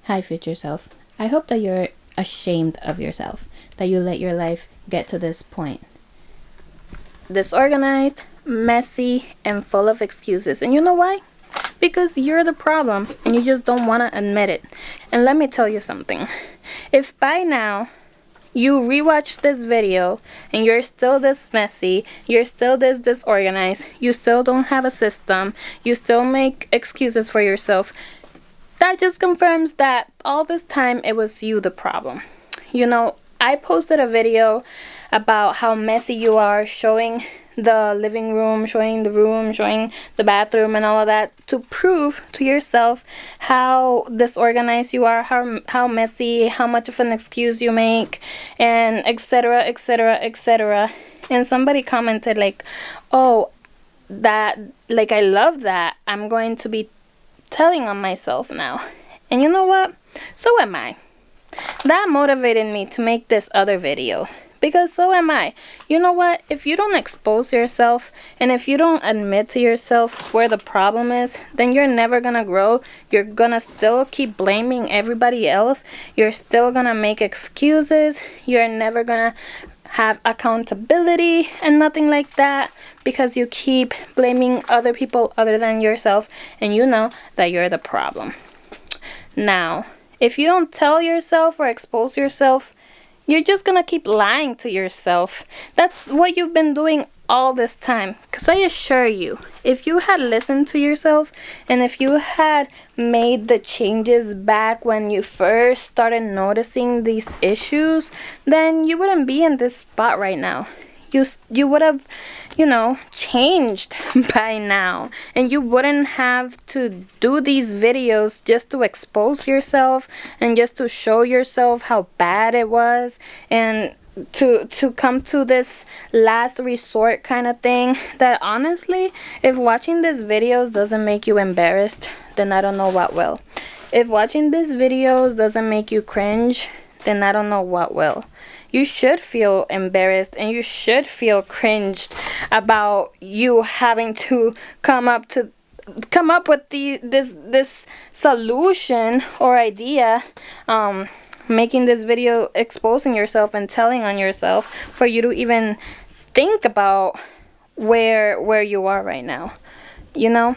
Hi, future self. I hope that you're ashamed of yourself, that you let your life get to this point. Disorganized, messy, and full of excuses. And you know why? Because you're the problem and you just don't want to admit it. And let me tell you something. If by now you rewatch this video and you're still this messy, you're still this disorganized, you still don't have a system, you still make excuses for yourself, that just confirms that all this time it was you the problem. You know, I posted a video about how messy you are, showing the living room, showing the room, showing the bathroom and all of that, to prove to yourself how disorganized you are, how messy, how much of an excuse you make, and etc, etc, etc. And somebody commented like, oh, that, like, I love that. I'm going to be telling on myself now. And you know what? So am I. That motivated me to make this other video. Because so am I. You know what? If you don't expose yourself and if you don't admit to yourself where the problem is, then you're never gonna grow. You're gonna still keep blaming everybody else. You're still gonna make excuses. You're never gonna have accountability and nothing like that, because you keep blaming other people other than yourself, and you know that you're the problem. Now, if you don't tell yourself or expose yourself, you're just gonna keep lying to yourself. That's what you've been doing all this time. Because I assure you, if you had listened to yourself and if you had made the changes back when you first started noticing these issues, then you wouldn't be in this spot right now. You would have, changed by now, and you wouldn't have to do these videos just to expose yourself and just to show yourself how bad it was, and to come to this last resort kind of thing. That honestly, if watching these videos doesn't make you embarrassed, then I don't know what will. If watching these videos doesn't make you cringe, then I don't know what will. You should feel embarrassed and you should feel cringed about you having to come up with this solution or idea, making this video, exposing yourself and telling on yourself, for you to even think about where you are right now. I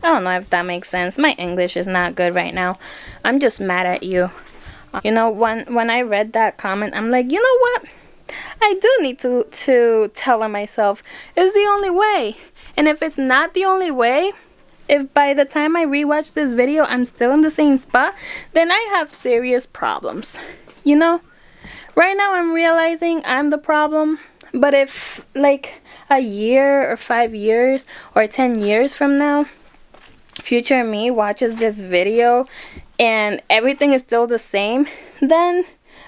don't know if that makes sense. My English is not good right now. I'm just mad at you. When I read that comment, I'm like, you know what? I do need to tell on myself. It's the only way. And if it's not the only way, if by the time I rewatch this video, I'm still in the same spot, then I have serious problems. Right now I'm realizing I'm the problem. But if like a year or 5 years or 10 years from now, future me watches this video and everything is still the same, then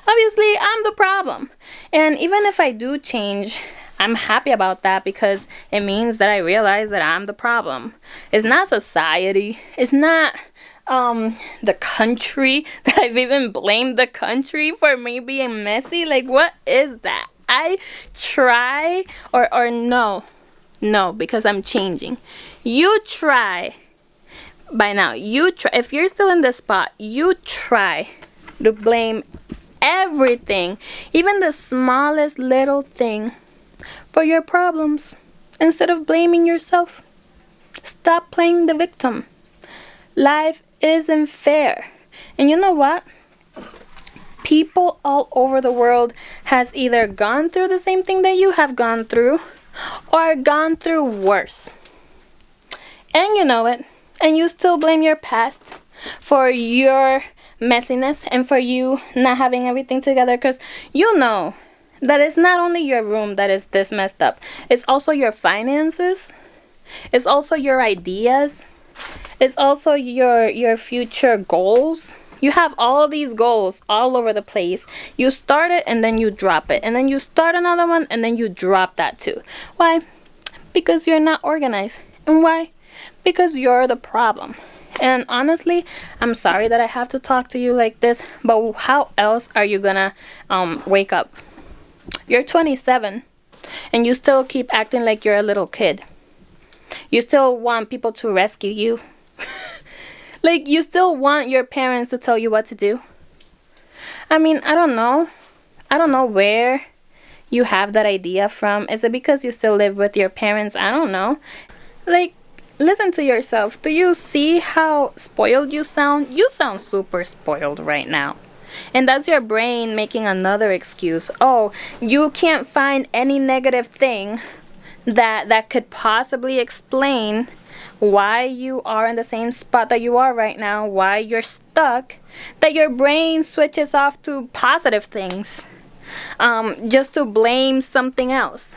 obviously I'm the problem. And even if I do change, I'm happy about that, because it means that I realize that I'm the problem. It's not society. It's not the country, that I've even blamed the country for me being messy. Like, what is that? I try, or no, because I'm changing. You try. By now, if you're still in this spot, you try to blame everything, even the smallest little thing, for your problems, instead of blaming yourself. Stop playing the victim. Life isn't fair. And you know what? People all over the world has either gone through the same thing that you have gone through, or gone through worse. And you know it. And you still blame your past for your messiness and for you not having everything together, because you know that it's not only your room that is this messed up. It's also your finances. It's also your ideas. It's also your future goals. You have all these goals all over the place. You start it and then you drop it. And then you start another one and then you drop that too. Why? Because you're not organized. And why? Because you're the problem. And honestly, I'm sorry that I have to talk to you like this, but how else are you gonna wake up? You're 27 and you still keep acting like you're a little kid. You still want people to rescue you. Like, you still want your parents to tell you what to do? I mean, I don't know. I don't know where you have that idea from. Is it because you still live with your parents? I don't know. Like, listen to yourself. Do you see how spoiled you sound? You sound super spoiled right now. And that's your brain making another excuse. Oh, you can't find any negative thing that could possibly explain why you are in the same spot that you are right now, why you're stuck, that your brain switches off to positive things, just to blame something else,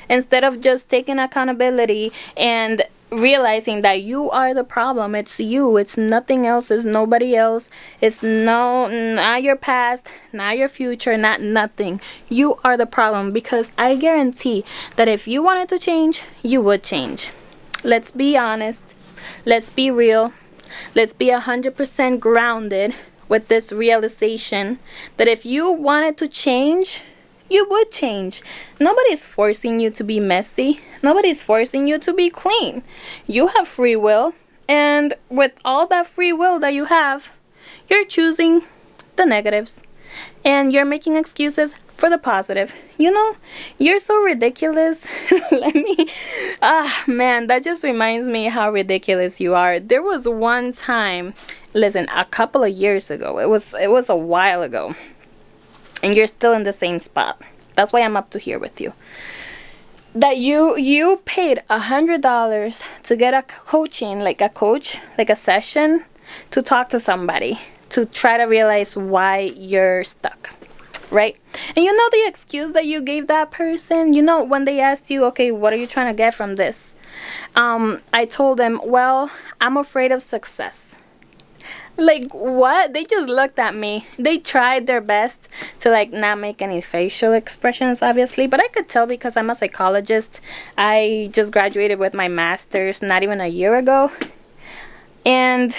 instead of just taking accountability and realizing that you are the problem. It's you, it's nothing else, it's nobody else, it's not your past, not your future, not nothing. You are the problem, because I guarantee that if you wanted to change, you would change. Let's be honest, let's be real, let's be 100% grounded with this realization that if you wanted to change, you would change. Nobody's forcing you to be messy. Nobody's forcing you to be clean. You have free will, and with all that free will that you have, you're choosing the negatives and you're making excuses for the positive. You know, you're so ridiculous. Man, that just reminds me how ridiculous you are. There was one time, listen, a couple of years ago, it was a while ago, and you're still in the same spot. That's why I'm up to here with you. That you paid $100 to get a coaching, like a session, to talk to somebody, to try to realize why you're stuck, right? And you know the excuse that you gave that person? You know, when they asked you, okay, what are you trying to get from this? I told them, well, I'm afraid of success. Like, what? They just looked at me. They tried their best to, like, not make any facial expressions, obviously, but I could tell because I'm a psychologist. I just graduated with my master's not even a year ago. And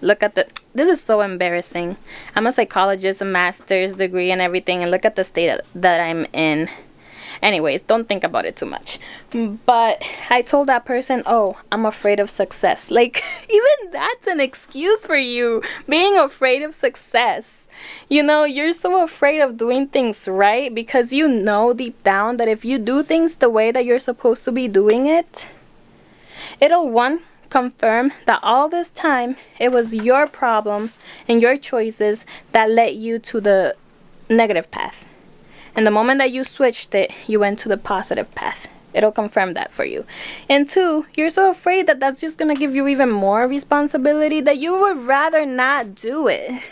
look at this is so embarrassing. I'm a psychologist, a master's degree and everything, and look at the state that I'm in. Anyways, don't think about it too much. But I told that person, oh, I'm afraid of success. Like, even that's an excuse for you, being afraid of success. You know, you're so afraid of doing things right because you know deep down that if you do things the way that you're supposed to be doing it, it'll, one, confirm that all this time it was your problem and your choices that led you to the negative path. And the moment that you switched it, you went to the positive path. It'll confirm that for you. And two, you're so afraid that that's just going to give you even more responsibility that you would rather not do it.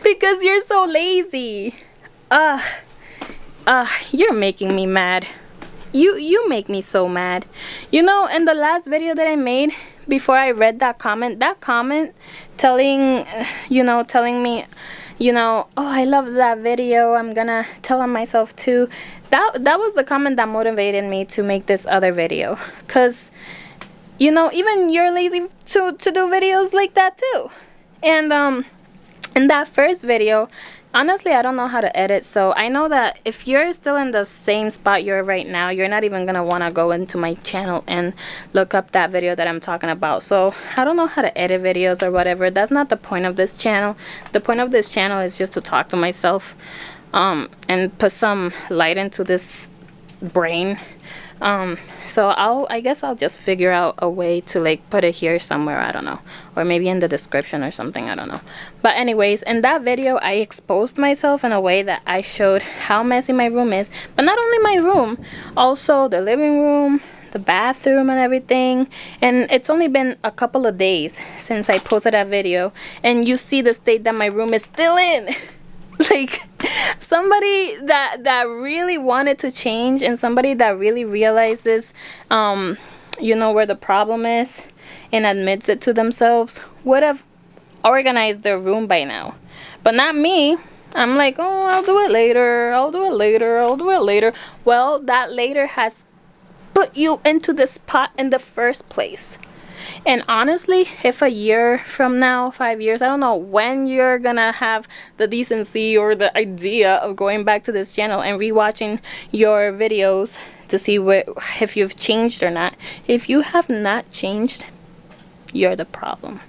Because you're so lazy. You're making me mad. You make me so mad. You know, in the last video that I made, before I read that comment telling me, you know, oh, I love that video, I'm gonna tell on myself too. That was the comment that motivated me to make this other video. Because, you know, even you're lazy to do videos like that too. And in that first video, honestly, I don't know how to edit, so I know that if you're still in the same spot you're right now, you're not even gonna want to go into my channel and look up that video that I'm talking about. So I don't know how to edit videos or whatever. That's not the point of this channel. The point of this channel is just to talk to myself, and put some light into this brain. So I guess I'll just figure out a way to, like, put it here somewhere, I don't know, or maybe in the description or something, I don't know. But anyways, in that video I exposed myself in a way that I showed how messy my room is. But not only my room, also the living room, the bathroom and everything. And it's only been a couple of days since I posted that video, and you see the state that my room is still in. Like, somebody that really wanted to change, and somebody that really realizes, you know, where the problem is and admits it to themselves, would have organized their room by now. But not me. I'm like, oh, I'll do it later. I'll do it later. I'll do it later. Well, that later has put you into this spot in the first place. And honestly, if a year from now, 5 years, I don't know when you're gonna have the decency or the idea of going back to this channel and rewatching your videos to see if you've changed or not. If you have not changed, you're the problem.